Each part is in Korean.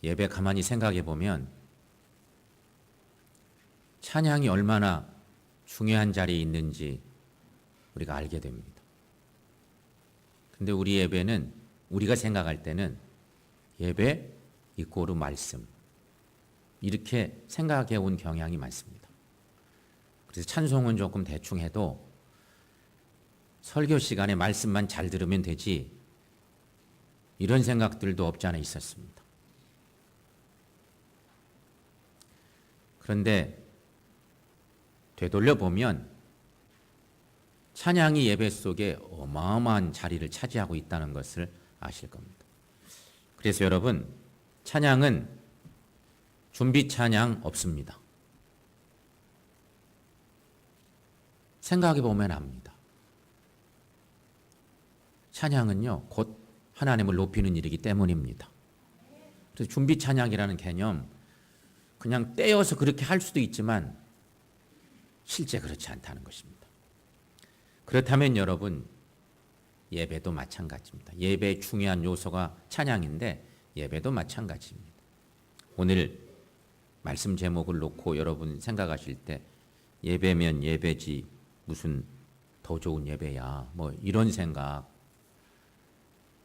예배 가만히 생각해 보면 찬양이 얼마나 중요한 자리에 있는지 우리가 알게 됩니다. 근데 우리 예배는 우리가 생각할 때는 예배 이꼬르 말씀 이렇게 생각해 온 경향이 많습니다. 그래서 찬송은 조금 대충 해도 설교 시간에 말씀만 잘 들으면 되지 이런 생각들도 없지 않아 있었습니다. 그런데 되돌려 보면 찬양이 예배 속에 어마어마한 자리를 차지하고 있다는 것을 아실 겁니다. 그래서 여러분, 찬양은 준비 찬양 없습니다. 생각해 보면 압니다. 찬양은요, 곧 하나님을 높이는 일이기 때문입니다. 그래서 준비 찬양이라는 개념, 그냥 떼어서 그렇게 할 수도 있지만 실제 그렇지 않다는 것입니다. 그렇다면 여러분, 예배도 마찬가지입니다. 예배의 중요한 요소가 찬양인데 예배도 마찬가지입니다. 오늘 말씀 제목을 놓고 여러분 생각하실 때 예배면 예배지 무슨 더 좋은 예배야 뭐 이런 생각,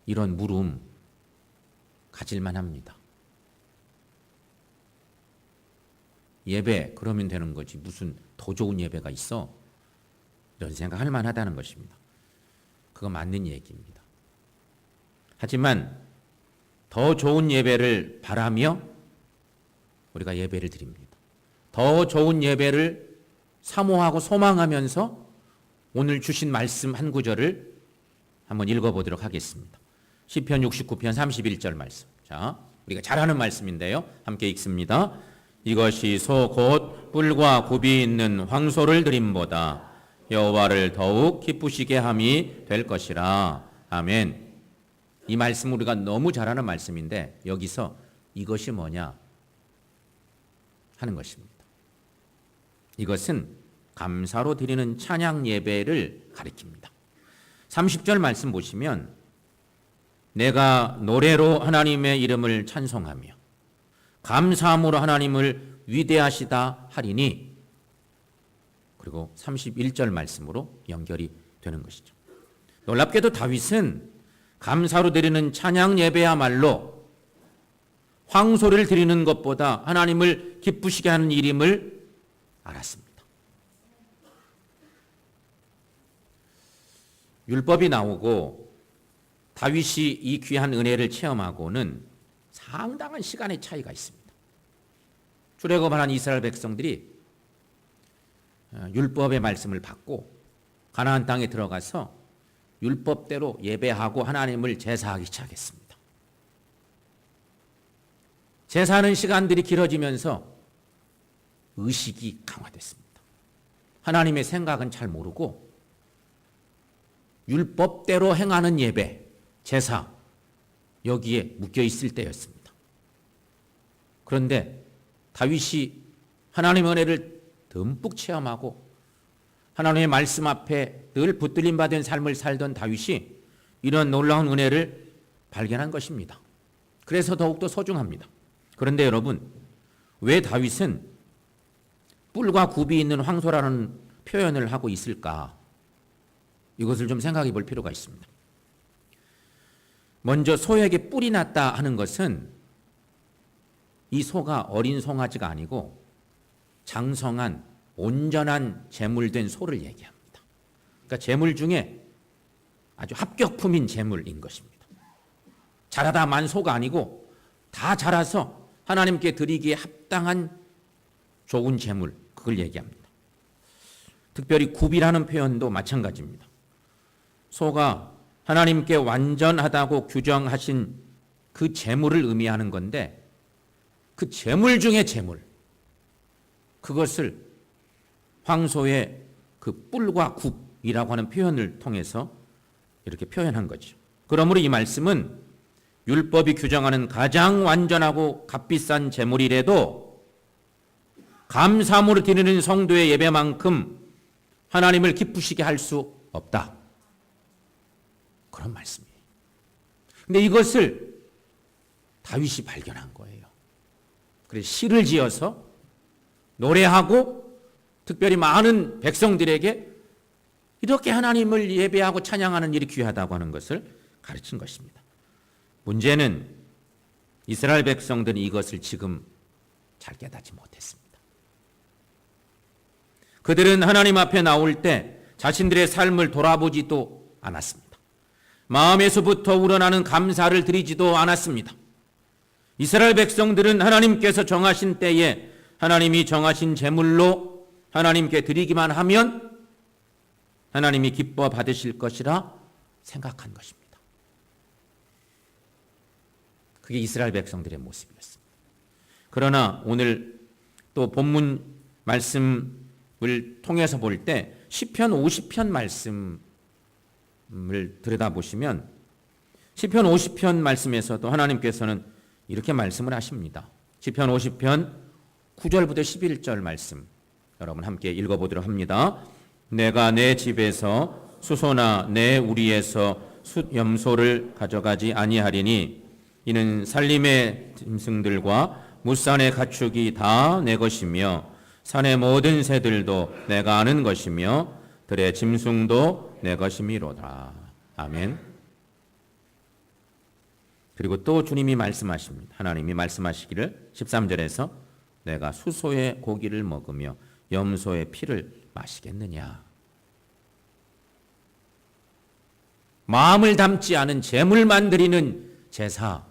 이런 물음 가질만 합니다. 예배 그러면 되는 거지 무슨 더 좋은 예배가 있어? 이런 생각할 만하다는 것입니다. 그거 맞는 얘기입니다. 하지만 더 좋은 예배를 바라며 우리가 예배를 드립니다. 더 좋은 예배를 사모하고 소망하면서 오늘 주신 말씀 한 구절을 한번 읽어보도록 하겠습니다. 시편 69편 31절 말씀. 자, 우리가 잘 아는 말씀인데요. 함께 읽습니다. 이것이 소 곧 뿔과 굽이 있는 황소를 드림보다 여호와를 더욱 기쁘시게 함이 될 것이라. 아멘. 이 말씀 우리가 너무 잘 아는 말씀인데 여기서 이것이 뭐냐 하는 것입니다. 이것은 감사로 드리는 찬양 예배를 가리킵니다. 30절 말씀 보시면 내가 노래로 하나님의 이름을 찬송하며 감사함으로 하나님을 위대하시다 하리니, 그리고 31절 말씀으로 연결이 되는 것이죠. 놀랍게도 다윗은 감사로 드리는 찬양 예배야말로 황소를 드리는 것보다 하나님을 기쁘시게 하는 일임을 알았습니다. 율법이 나오고 다윗이 이 귀한 은혜를 체험하고는 상당한 시간의 차이가 있습니다. 출애굽한 이스라엘 백성들이 율법의 말씀을 받고 가나안 땅에 들어가서 율법대로 예배하고 하나님을 제사하기 시작했습니다. 제사하는 시간들이 길어지면서 의식이 강화됐습니다. 하나님의 생각은 잘 모르고 율법대로 행하는 예배, 제사, 여기에 묶여 있을 때였습니다. 그런데 다윗이 하나님의 은혜를 듬뿍 체험하고 하나님의 말씀 앞에 늘 붙들림 받은 삶을 살던 다윗이 이런 놀라운 은혜를 발견한 것입니다. 그래서 더욱더 소중합니다. 그런데 여러분, 왜 다윗은 뿔과 굽이 있는 황소라는 표현을 하고 있을까? 이것을 좀 생각해 볼 필요가 있습니다. 먼저 소에게 뿔이 났다 하는 것은 이 소가 어린 송아지가 아니고 장성한 온전한 제물된 소를 얘기합니다. 그러니까 제물 중에 아주 합격품인 제물인 것입니다. 자라다 만 소가 아니고 다 자라서 하나님께 드리기에 합당한 좋은 제물, 그걸 얘기합니다. 특별히 굽이라는 표현도 마찬가지입니다. 소가 하나님께 완전하다고 규정하신 그 제물을 의미하는 건데 그 제물 중에 제물, 그것을 황소의 그 뿔과 굽이라고 하는 표현을 통해서 이렇게 표현한 거죠. 그러므로 이 말씀은 율법이 규정하는 가장 완전하고 값비싼 제물이라도 감사함으로 드리는 성도의 예배만큼 하나님을 기쁘시게 할 수 없다. 그런 말씀이에요. 근데 이것을 다윗이 발견한 거예요. 그래서 시를 지어서 노래하고 특별히 많은 백성들에게 이렇게 하나님을 예배하고 찬양하는 일이 귀하다고 하는 것을 가르친 것입니다. 문제는 이스라엘 백성들은 이것을 지금 잘 깨닫지 못했습니다. 그들은 하나님 앞에 나올 때 자신들의 삶을 돌아보지도 않았습니다. 마음에서부터 우러나는 감사를 드리지도 않았습니다. 이스라엘 백성들은 하나님께서 정하신 때에 하나님이 정하신 제물로 하나님께 드리기만 하면 하나님이 기뻐 받으실 것이라 생각한 것입니다. 그게 이스라엘 백성들의 모습이었습니다. 그러나 오늘 또 본문 말씀을 통해서 볼 때 시편 50편 말씀을 들여다보시면 시편 50편 말씀에서도 하나님께서는 이렇게 말씀을 하십니다. 시편 50편 9절부터 11절 말씀 여러분 함께 읽어보도록 합니다. 내가 내 집에서 수소나 내 우리에서 숫염소를 가져가지 아니하리니 이는 살림의 짐승들과 무산의 가축이 다 내 것이며 산의 모든 새들도 내가 아는 것이며 들의 짐승도 내 것이미로다. 아멘. 그리고 또 주님이 말씀하십니다. 하나님이 말씀하시기를 13절에서 내가 수소의 고기를 먹으며 염소의 피를 마시겠느냐. 마음을 담지 않은 제물만 드리는 제사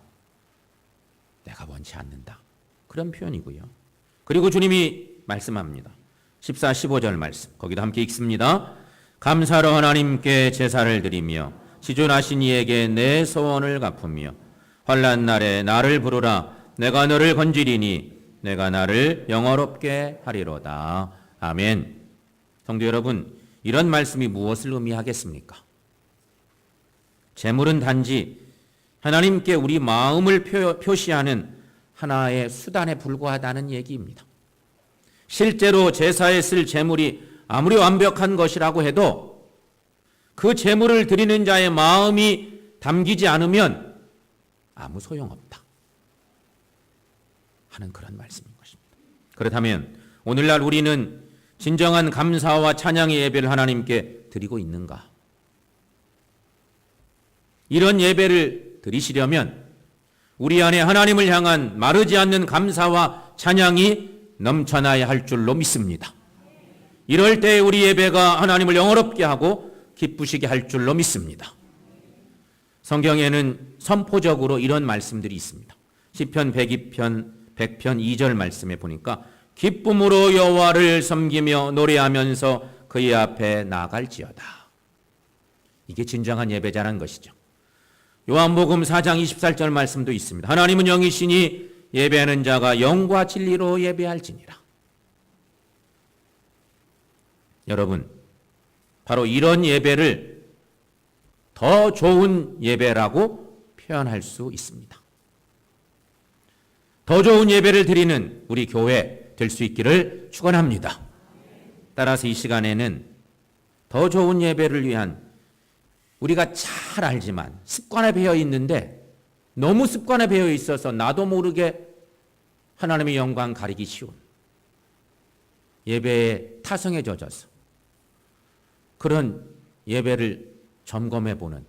내가 원치 않는다. 그런 표현이고요. 그리고 주님이 말씀합니다. 14, 15절 말씀 거기도 함께 읽습니다. 감사로 하나님께 제사를 드리며 시존하신 이에게 내 소원을 갚으며 환난 날에 나를 부르라. 내가 너를 건지리니 내가 나를 영화롭게 하리로다. 아멘. 성도 여러분, 이런 말씀이 무엇을 의미하겠습니까? 제물은 단지 하나님께 우리 마음을 표시하는 하나의 수단에 불과하다는 얘기입니다. 실제로 제사에 쓸 제물이 아무리 완벽한 것이라고 해도 그 제물을 드리는 자의 마음이 담기지 않으면 아무 소용없다 하는 그런 말씀인 것입니다. 그렇다면 오늘날 우리는 진정한 감사와 찬양의 예배를 하나님께 드리고 있는가? 이런 예배를 드리시려면 우리 안에 하나님을 향한 마르지 않는 감사와 찬양이 넘쳐나야 할 줄로 믿습니다. 이럴 때 우리 예배가 하나님을 영화롭게 하고 기쁘시게 할 줄로 믿습니다. 성경에는 선포적으로 이런 말씀들이 있습니다. 시편 102편 100편 2절 말씀에 보니까 기쁨으로 여호와를 섬기며 노래하면서 그의 앞에 나아갈지어다. 이게 진정한 예배자라는 것이죠. 요한복음 4장 24절 말씀도 있습니다. 하나님은 영이시니 예배하는 자가 영과 진리로 예배할지니라. 여러분, 바로 이런 예배를 더 좋은 예배라고 표현할 수 있습니다. 더 좋은 예배를 드리는 우리 교회 될 수 있기를 축원합니다. 따라서 이 시간에는 더 좋은 예배를 위한 우리가 잘 알지만 습관에 배어 있는데 너무 습관에 배어 있어서 나도 모르게 하나님의 영광 가리기 쉬운 예배에 타성에 젖어서 그런 예배를 점검해 보는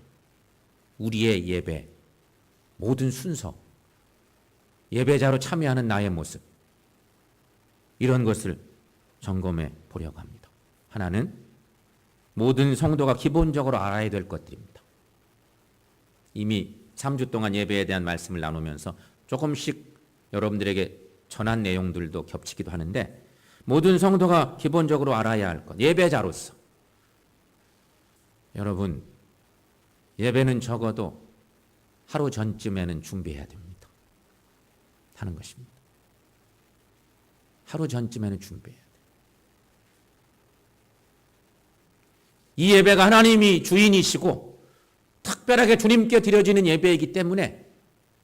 우리의 예배 모든 순서 예배자로 참여하는 나의 모습 이런 것을 점검해 보려고 합니다. 하나는 모든 성도가 기본적으로 알아야 될 것들입니다. 이미 3주 동안 예배에 대한 말씀을 나누면서 조금씩 여러분들에게 전한 내용들도 겹치기도 하는데 모든 성도가 기본적으로 알아야 할 것, 예배자로서 여러분 예배는 적어도 하루 전쯤에는 준비해야 됩니다. 하는 것입니다. 하루 전쯤에는 준비해야 돼요. 이 예배가 하나님이 주인이시고 특별하게 주님께 드려지는 예배이기 때문에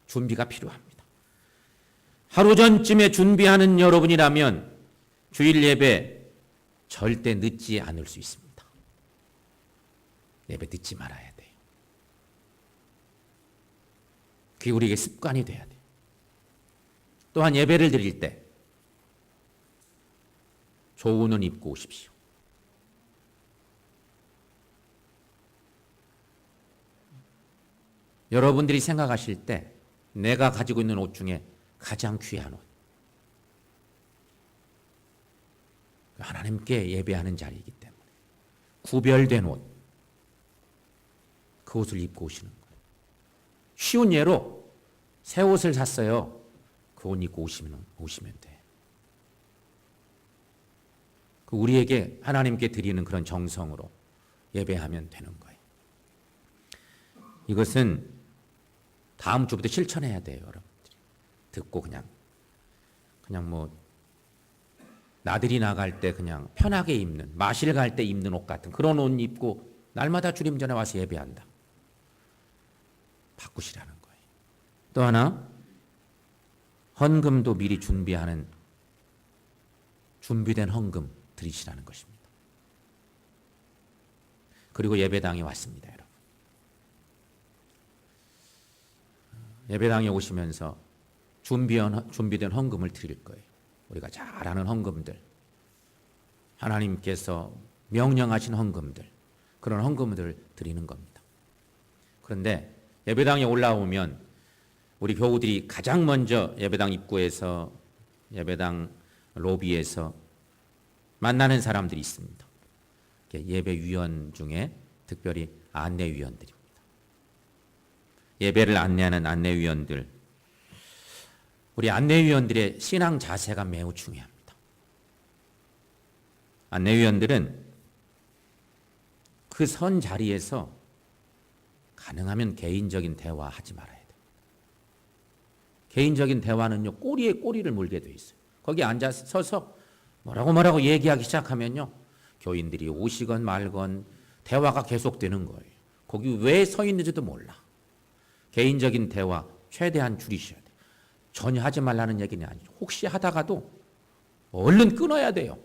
준비가 필요합니다. 하루 전쯤에 준비하는 여러분이라면 주일 예배 절대 늦지 않을 수 있습니다. 예배 늦지 말아야 돼요. 그게 우리에게 습관이 돼야 돼요. 또한 예배를 드릴 때 좋은 옷 입고 오십시오. 여러분들이 생각하실 때 내가 가지고 있는 옷 중에 가장 귀한 옷, 하나님께 예배하는 자리이기 때문에 구별된 옷, 그 옷을 입고 오시는 거예요. 쉬운 예로 새 옷을 샀어요. 그 옷 입고 오시면 돼. 그 우리에게 하나님께 드리는 그런 정성으로 예배하면 되는 거예요. 이것은 다음 주부터 실천해야 돼요, 여러분들이. 듣고 그냥 뭐 나들이 나갈 때 그냥 편하게 입는, 마실 갈 때 입는 옷 같은 그런 옷 입고 날마다 주님 전에 와서 예배한다. 바꾸시라는 거예요. 또 하나, 헌금도 미리 준비하는, 준비된 헌금 드리시라는 것입니다. 그리고 예배당에 왔습니다, 여러분. 예배당에 오시면서 준비된 헌금을 드릴 거예요. 우리가 잘 아는 헌금들, 하나님께서 명령하신 헌금들, 그런 헌금들을 드리는 겁니다. 그런데 예배당에 올라오면 우리 교우들이 가장 먼저 예배당 입구에서, 예배당 로비에서 만나는 사람들이 있습니다. 예배위원 중에 특별히 안내위원들입니다. 예배를 안내하는 안내위원들, 우리 안내위원들의 신앙 자세가 매우 중요합니다. 안내위원들은 그 선 자리에서 가능하면 개인적인 대화하지 말아야 돼요. 개인적인 대화는요, 꼬리에 꼬리를 물게 돼 있어요. 거기 앉아서 서서 뭐라고 얘기하기 시작하면요, 교인들이 오시건 말건 대화가 계속되는 거예요. 거기 왜 서 있는지도 몰라. 개인적인 대화 최대한 줄이셔야 돼요. 전혀 하지 말라는 얘기는 아니죠. 혹시 하다가도 얼른 끊어야 돼요.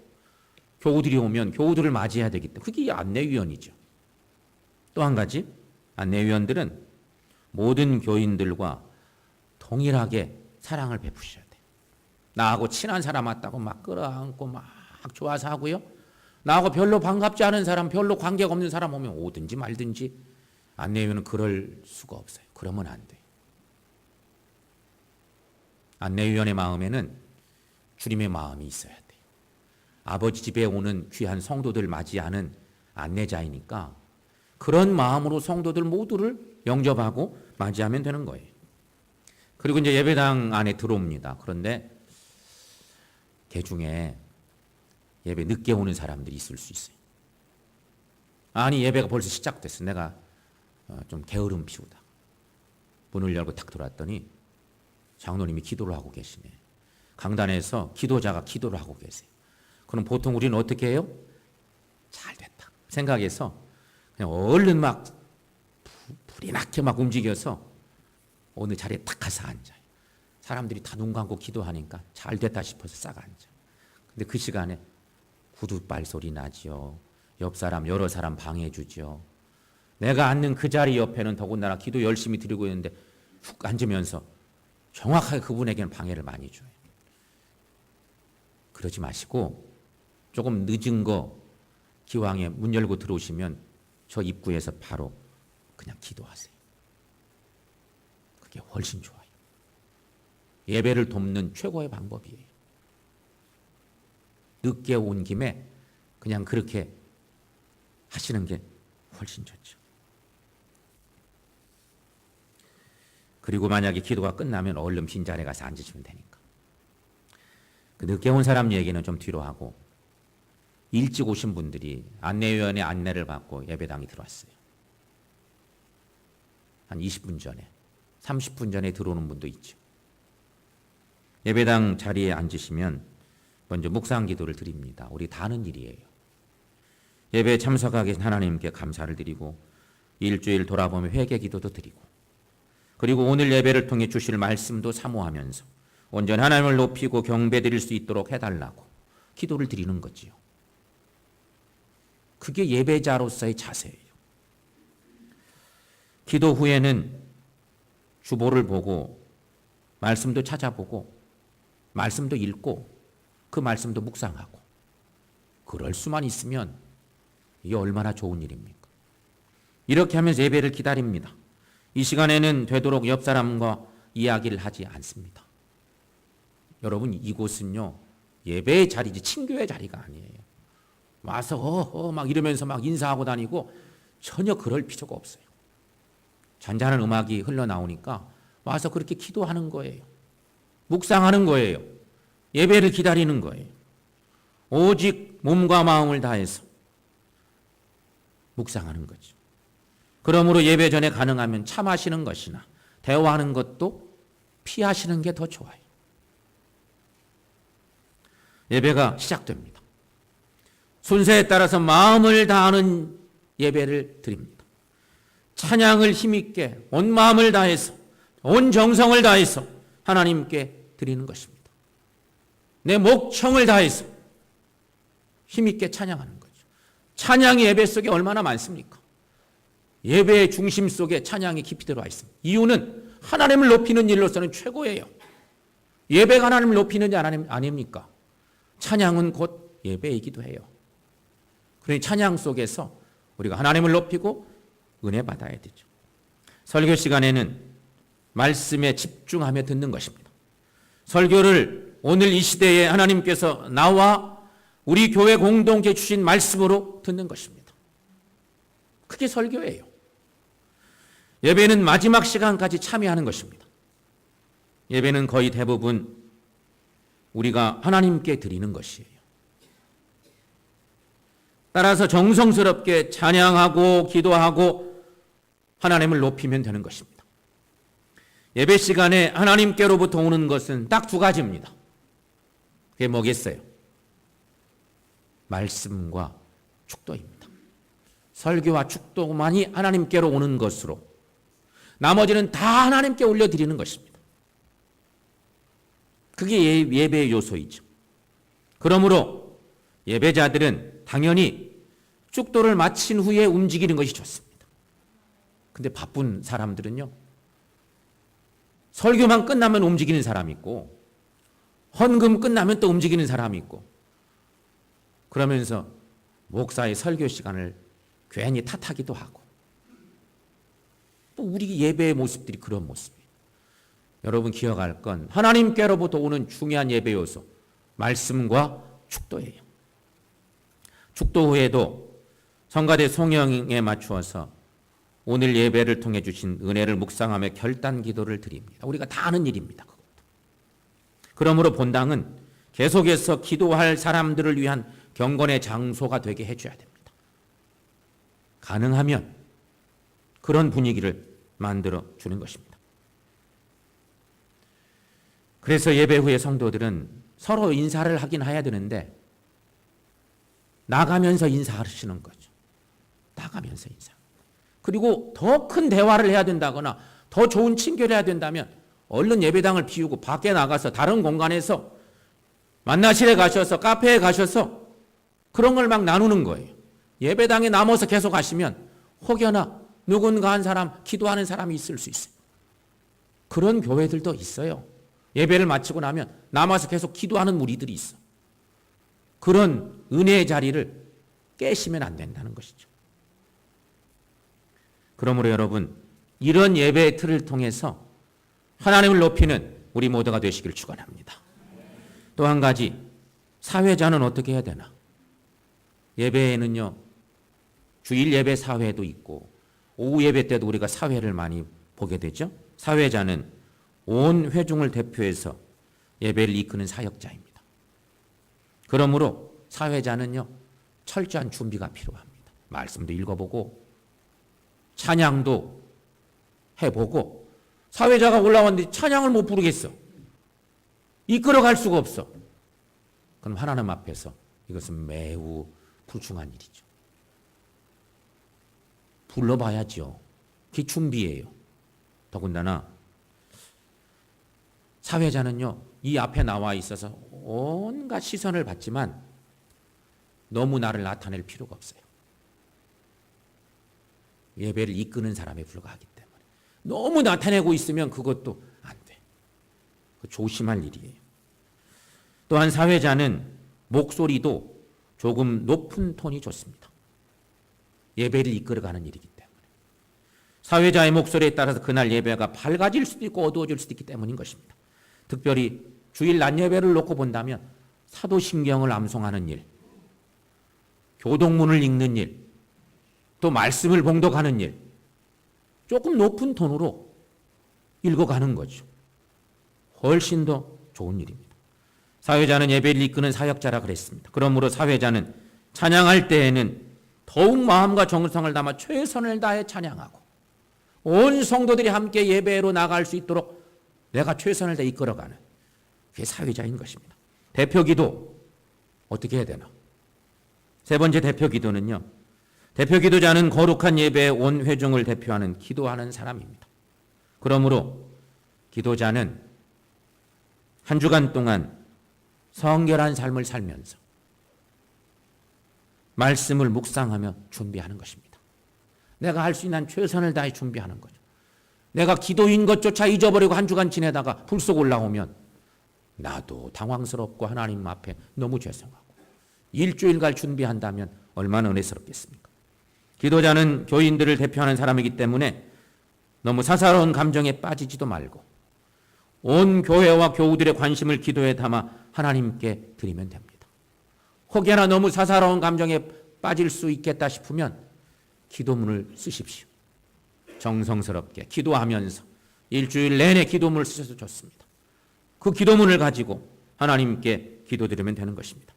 교우들이 오면 교우들을 맞이해야 되기 때문에. 그게 안내위원이죠. 또 한 가지, 안내위원들은 모든 교인들과 동일하게 사랑을 베푸셔야 돼요. 나하고 친한 사람 왔다고 막 끌어안고 막 좋아서 하고요. 나하고 별로 반갑지 않은 사람, 별로 관계가 없는 사람 오면 오든지 말든지. 안내위원은 그럴 수가 없어요. 그러면 안 돼요. 안내위원의 마음에는 주님의 마음이 있어야 돼요. 아버지 집에 오는 귀한 성도들 맞이하는 안내자이니까 그런 마음으로 성도들 모두를 영접하고 맞이하면 되는 거예요. 그리고 이제 예배당 안에 들어옵니다. 그런데 그 중에 예배 늦게 오는 사람들이 있을 수 있어요. 아니, 예배가 벌써 시작됐어. 내가 좀 게으름 피우다. 문을 열고 탁 들어왔더니 장로님이 기도를 하고 계시네. 강단에서 기도자가 기도를 하고 계세요. 그럼 보통 우리는 어떻게 해요? 잘 됐다 생각해서 그냥 얼른 막 불이 나게 막 움직여서 어느 자리에 딱 가서 앉아요. 사람들이 다 눈 감고 기도하니까 잘 됐다 싶어서 싹 앉아. 근데 그 시간에 구두발 소리 나지요. 옆 사람, 여러 사람 방해주죠. 내가 앉는 그 자리 옆에는 더군다나 기도 열심히 드리고 있는데 훅 앉으면서 정확하게 그분에게는 방해를 많이 줘요. 그러지 마시고 조금 늦은 거 기왕에 문 열고 들어오시면 저 입구에서 바로 그냥 기도하세요. 그게 훨씬 좋아요. 예배를 돕는 최고의 방법이에요. 늦게 온 김에 그냥 그렇게 하시는 게 훨씬 좋죠. 그리고 만약에 기도가 끝나면 얼른 빈자리에 가서 앉으시면 되니까. 그 늦게 온 사람 얘기는 좀 뒤로 하고 일찍 오신 분들이 안내위원의 안내를 받고 예배당에 들어왔어요. 한 20분 전에, 30분 전에 들어오는 분도 있죠. 예배당 자리에 앉으시면 먼저 묵상 기도를 드립니다. 우리 다 하는 일이에요. 예배에 참석하게 된 하나님께 감사를 드리고 일주일 돌아보며 회개 기도도 드리고 그리고 오늘 예배를 통해 주실 말씀도 사모하면서 온전히 하나님을 높이고 경배드릴 수 있도록 해달라고 기도를 드리는 거지요. 그게 예배자로서의 자세예요. 기도 후에는 주보를 보고 말씀도 찾아보고 말씀도 읽고 그 말씀도 묵상하고 그럴 수만 있으면 이게 얼마나 좋은 일입니까? 이렇게 하면서 예배를 기다립니다. 이 시간에는 되도록 옆 사람과 이야기를 하지 않습니다. 여러분, 이곳은요 예배의 자리지 친교의 자리가 아니에요. 와서 막 이러면서 막 인사하고 다니고 전혀 그럴 필요가 없어요. 잔잔한 음악이 흘러나오니까 와서 그렇게 기도하는 거예요. 묵상하는 거예요. 예배를 기다리는 거예요. 오직 몸과 마음을 다해서 묵상하는 거죠. 그러므로 예배 전에 가능하면 차 마시는 것이나 대화하는 것도 피하시는 게 더 좋아요. 예배가 시작됩니다. 순서에 따라서 마음을 다하는 예배를 드립니다. 찬양을 힘있게 온 마음을 다해서 온 정성을 다해서 하나님께 드리는 것입니다. 내 목청을 다해서 힘있게 찬양하는 거죠. 찬양이 예배 속에 얼마나 많습니까? 예배의 중심 속에 찬양이 깊이 들어와 있습니다. 이유는 하나님을 높이는 일로서는 최고예요. 예배가 하나님을 높이는 일 아닙니까? 찬양은 곧 예배이기도 해요. 그러니 찬양 속에서 우리가 하나님을 높이고 은혜 받아야 되죠. 설교 시간에는 말씀에 집중하며 듣는 것입니다. 설교를 오늘 이 시대에 하나님께서 나와 우리 교회 공동체 주신 말씀으로 듣는 것입니다. 그게 설교예요. 예배는 마지막 시간까지 참여하는 것입니다. 예배는 거의 대부분 우리가 하나님께 드리는 것이에요. 따라서 정성스럽게 찬양하고 기도하고 하나님을 높이면 되는 것입니다. 예배 시간에 하나님께로부터 오는 것은 딱 두 가지입니다. 그게 뭐겠어요? 말씀과 축도입니다. 설교와 축도만이 하나님께로 오는 것으로 나머지는 다 하나님께 올려드리는 것입니다. 그게 예배의 요소이죠. 그러므로 예배자들은 당연히 축도를 마친 후에 움직이는 것이 좋습니다. 근데 바쁜 사람들은요, 설교만 끝나면 움직이는 사람이 있고 헌금 끝나면 또 움직이는 사람이 있고 그러면서 목사의 설교 시간을 괜히 탓하기도 하고 또 우리 예배의 모습들이 그런 모습이에요. 여러분 기억할 건 하나님께로부터 오는 중요한 예배 요소 말씀과 축도예요. 축도 후에도 성가대 송영에 맞추어서 오늘 예배를 통해 주신 은혜를 묵상하며 결단 기도를 드립니다. 우리가 다 아는 일입니다. 그것도. 그러므로 본당은 계속해서 기도할 사람들을 위한 경건의 장소가 되게 해줘야 됩니다. 가능하면 그런 분위기를 만들어 주는 것입니다. 그래서 예배 후에 성도들은 서로 인사를 하긴 해야 되는데 나가면서 인사하시는 거죠. 나가면서 인사. 그리고 더 큰 대화를 해야 된다거나 더 좋은 친교를 해야 된다면 얼른 예배당을 비우고 밖에 나가서 다른 공간에서 만나실에 가셔서 카페에 가셔서 그런 걸 막 나누는 거예요. 예배당에 남아서 계속 하시면 혹여나 누군가 한 사람, 기도하는 사람이 있을 수 있어요. 그런 교회들도 있어요. 예배를 마치고 나면 남아서 계속 기도하는 무리들이 있어. 그런 은혜의 자리를 깨시면 안 된다는 것이죠. 그러므로 여러분, 이런 예배의 틀을 통해서 하나님을 높이는 우리 모두가 되시길 축원합니다. 또 한 가지, 사회자는 어떻게 해야 되나? 예배에는요, 주일 예배 사회도 있고 오후 예배 때도 우리가 사회를 많이 보게 되죠. 사회자는 온 회중을 대표해서 예배를 이끄는 사역자입니다. 그러므로 사회자는요, 철저한 준비가 필요합니다. 말씀도 읽어보고 찬양도 해보고 사회자가 올라왔는데 찬양을 못 부르겠어. 이끌어갈 수가 없어. 그럼 하나님 앞에서 이것은 매우 불중한 일이죠. 불러봐야죠. 그게 준비예요. 더군다나 사회자는요, 이 앞에 나와 있어서 온갖 시선을 받지만 너무 나를 나타낼 필요가 없어요. 예배를 이끄는 사람에 불과하기 때문에. 너무 나타내고 있으면 그것도 안 돼. 조심할 일이에요. 또한 사회자는 목소리도 조금 높은 톤이 좋습니다. 예배를 이끌어가는 일이기 때문에. 사회자의 목소리에 따라서 그날 예배가 밝아질 수도 있고 어두워질 수도 있기 때문인 것입니다. 특별히 주일 낮 예배를 놓고 본다면 사도신경을 암송하는 일, 교동문을 읽는 일, 또 말씀을 봉독하는 일, 조금 높은 톤으로 읽어가는 거죠. 훨씬 더 좋은 일입니다. 사회자는 예배를 이끄는 사역자라 그랬습니다. 그러므로 사회자는 찬양할 때에는 더욱 마음과 정성을 담아 최선을 다해 찬양하고 온 성도들이 함께 예배로 나갈 수 있도록 내가 최선을 다해 이끌어가는 그게 사회자인 것입니다. 대표기도 어떻게 해야 되나? 세 번째 대표기도는요. 대표기도자는 거룩한 예배의 온 회중을 대표하는 기도하는 사람입니다. 그러므로 기도자는 한 주간 동안 성결한 삶을 살면서 말씀을 묵상하며 준비하는 것입니다. 내가 할 수 있는 최선을 다해 준비하는 거죠. 내가 기도인 것조차 잊어버리고 한 주간 지내다가 불쑥 올라오면 나도 당황스럽고 하나님 앞에 너무 죄송하고 일주일간 준비한다면 얼마나 은혜스럽겠습니까? 기도자는 교인들을 대표하는 사람이기 때문에 너무 사사로운 감정에 빠지지도 말고 온 교회와 교우들의 관심을 기도에 담아 하나님께 드리면 됩니다. 혹여나 너무 사사로운 감정에 빠질 수 있겠다 싶으면 기도문을 쓰십시오. 정성스럽게 기도하면서 일주일 내내 기도문을 쓰셔도 좋습니다. 그 기도문을 가지고 하나님께 기도드리면 되는 것입니다.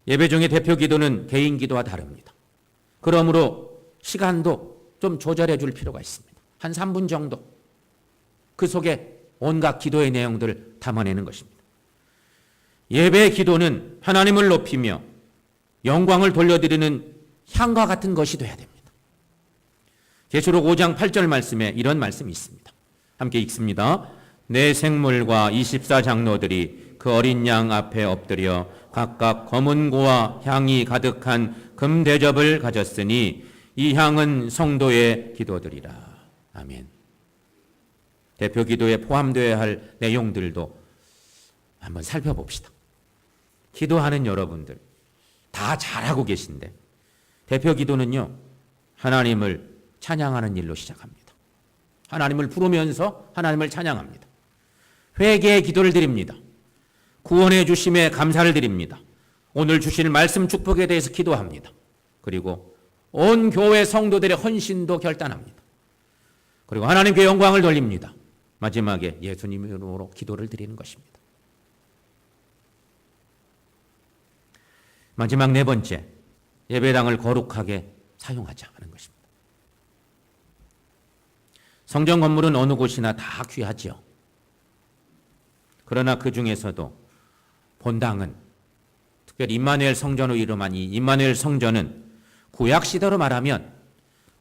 예배 중에 대표 기도는 개인 기도와 다릅니다. 그러므로 시간도 좀 조절해 줄 필요가 있습니다. 한 3분 정도 그 속에 온갖 기도의 내용들을 담아내는 것입니다. 예배의 기도는 하나님을 높이며 영광을 돌려드리는 향과 같은 것이 되어야 됩니다. 계시록 5장 8절 말씀에 이런 말씀이 있습니다. 함께 읽습니다. 내 생물과 24장로들이 그 어린 양 앞에 엎드려 각각 검은 고와 향이 가득한 금대접을 가졌으니 이 향은 성도의 기도들이라. 아멘. 대표 기도에 포함되어야 할 내용들도 한번 살펴봅시다. 기도하는 여러분들 다 잘하고 계신데 대표 기도는요, 하나님을 찬양하는 일로 시작합니다. 하나님을 부르면서 하나님을 찬양합니다. 회개의 기도를 드립니다. 구원해 주심에 감사를 드립니다. 오늘 주실 말씀 축복에 대해서 기도합니다. 그리고 온 교회 성도들의 헌신도 결단합니다. 그리고 하나님께 영광을 돌립니다. 마지막에 예수님 이름으로 기도를 드리는 것입니다. 마지막 네 번째, 예배당을 거룩하게 사용하자 하는 것입니다. 성전 건물은 어느 곳이나 다 귀하지요. 그러나 그 중에서도 본당은 특별히 임마누엘 성전으로 이름한 이 임마누엘 성전은 구약 시대로 말하면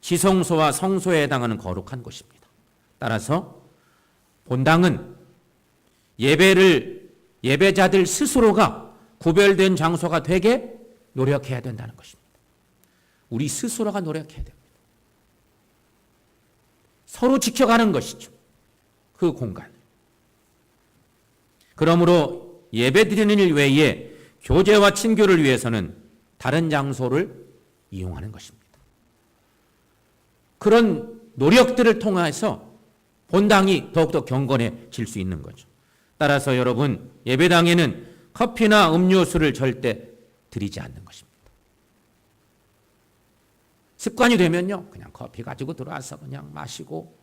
지성소와 성소에 해당하는 거룩한 곳입니다. 따라서 본당은 예배자들 스스로가 구별된 장소가 되게 노력해야 된다는 것입니다. 우리 스스로가 노력해야 됩니다. 서로 지켜가는 것이죠. 그 공간을. 그러므로 예배 드리는 일 외에 교제와 친교를 위해서는 다른 장소를 이용하는 것입니다. 그런 노력들을 통해서 본당이 더욱더 경건해질 수 있는 거죠. 따라서 여러분, 예배당에는 커피나 음료수를 절대 드리지 않는 것입니다. 습관이 되면요, 그냥 커피 가지고 들어와서 그냥 마시고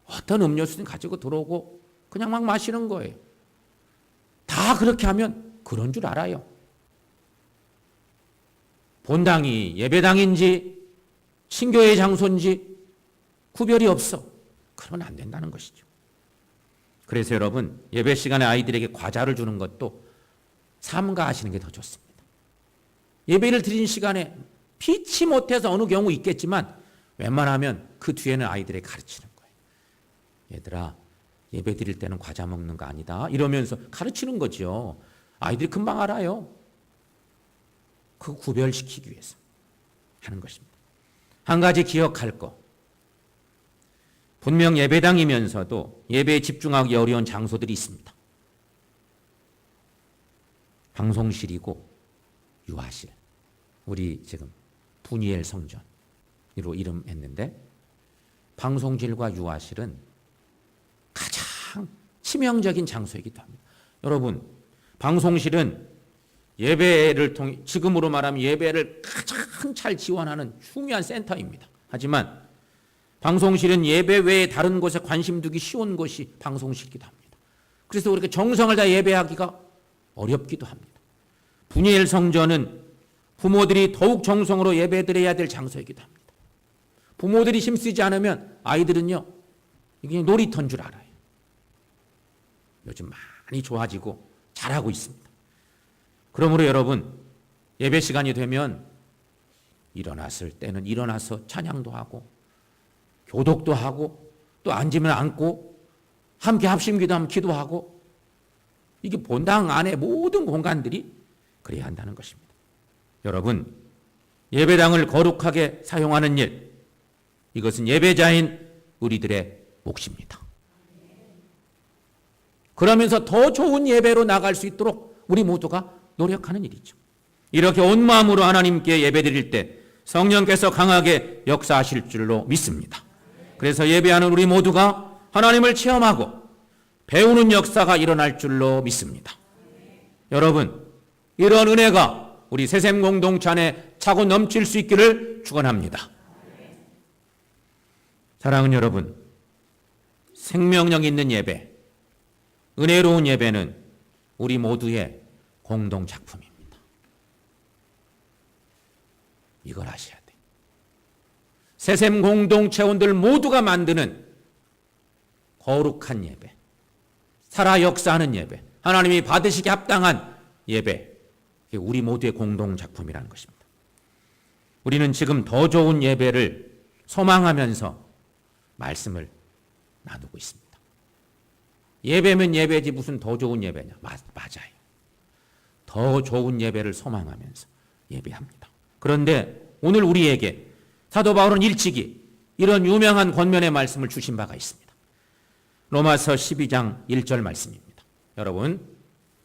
어떤 음료수든 가지고 들어오고 그냥 막 마시는 거예요. 다 그렇게 하면 그런 줄 알아요. 본당이 예배당인지 신교의 장소인지 구별이 없어. 그러면 안 된다는 것이죠. 그래서 여러분, 예배 시간에 아이들에게 과자를 주는 것도 삼가하시는 게 더 좋습니다. 예배를 드리는 시간에 피치 못해서 어느 경우 있겠지만 웬만하면 그 뒤에는 아이들에게 가르치는 거예요. 얘들아, 예배 드릴 때는 과자 먹는 거 아니다. 이러면서 가르치는 거죠. 아이들이 금방 알아요. 그 구별시키기 위해서 하는 것입니다. 한 가지 기억할 거. 분명 예배당이면서도 예배에 집중하기 어려운 장소들이 있습니다. 방송실이고 유아실, 우리 지금 푸니엘 성전으로 이름했는데 방송실과 유아실은 가장 치명적인 장소이기도 합니다. 여러분, 방송실은 예배를 통해, 지금으로 말하면 예배를 가장 잘 지원하는 중요한 센터입니다. 하지만 방송실은 예배 외에 다른 곳에 관심 두기 쉬운 곳이 방송실이기도 합니다. 그래서 그렇게 정성을 다 예배하기가 어렵기도 합니다. 푸니엘 성전은 부모들이 더욱 정성으로 예배드려야 될 장소이기도 합니다. 부모들이 힘쓰지 않으면 아이들은요, 이게 놀이터인 줄 알아요. 요즘 많이 좋아지고 잘하고 있습니다. 그러므로 여러분, 예배 시간이 되면 일어났을 때는 일어나서 찬양도 하고 교독도 하고 또 앉으면 앉고 함께 합심기도하면 기도하고, 이게 본당 안에 모든 공간들이 그래야 한다는 것입니다. 여러분, 예배당을 거룩하게 사용하는 일, 이것은 예배자인 우리들의 몫입니다. 그러면서 더 좋은 예배로 나갈 수 있도록 우리 모두가 노력하는 일이죠. 이렇게 온 마음으로 하나님께 예배드릴 때 성령께서 강하게 역사하실 줄로 믿습니다. 그래서 예배하는 우리 모두가 하나님을 체험하고 배우는 역사가 일어날 줄로 믿습니다. 여러분, 이런 은혜가 우리 새샘 공동체 안에 차고 넘칠 수 있기를 축원합니다. 사랑하는 여러분, 생명력 있는 예배, 은혜로운 예배는 우리 모두의 공동 작품입니다. 이걸 아셔야 돼요. 새샘 공동체원들 모두가 만드는 거룩한 예배, 살아 역사하는 예배, 하나님이 받으시기 합당한 예배, 이게 우리 모두의 공동 작품이라는 것입니다. 우리는 지금 더 좋은 예배를 소망하면서 말씀을 나누고 있습니다. 예배면 예배지 무슨 더 좋은 예배냐? 맞아요. 더 좋은 예배를 소망하면서 예배합니다. 그런데 오늘 우리에게 사도 바울은 일찍이 이런 유명한 권면의 말씀을 주신 바가 있습니다. 로마서 12장 1절 말씀입니다. 여러분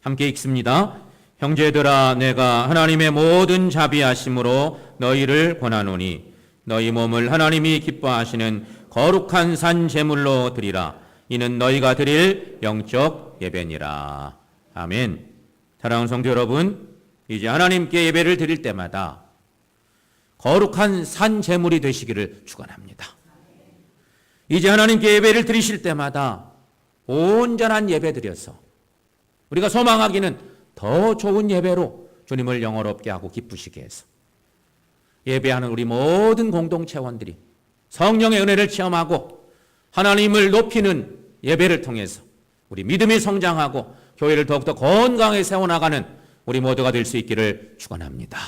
함께 읽습니다. 형제들아, 내가 하나님의 모든 자비하심으로 너희를 권하노니 너희 몸을 하나님이 기뻐하시는 거룩한 산 제물로 드리라. 이는 너희가 드릴 영적 예배니라. 아멘. 사랑하는 성도 여러분, 이제 하나님께 예배를 드릴 때마다 거룩한 산 제물이 되시기를 축원합니다. 이제 하나님께 예배를 드리실 때마다 온전한 예배 드려서 우리가 소망하기는 더 좋은 예배로 주님을 영화롭게 하고 기쁘시게 해서 예배하는 우리 모든 공동체원들이 성령의 은혜를 체험하고 하나님을 높이는 예배를 통해서 우리 믿음이 성장하고 교회를 더욱더 건강하게 세워나가는 우리 모두가 될 수 있기를 축원합니다.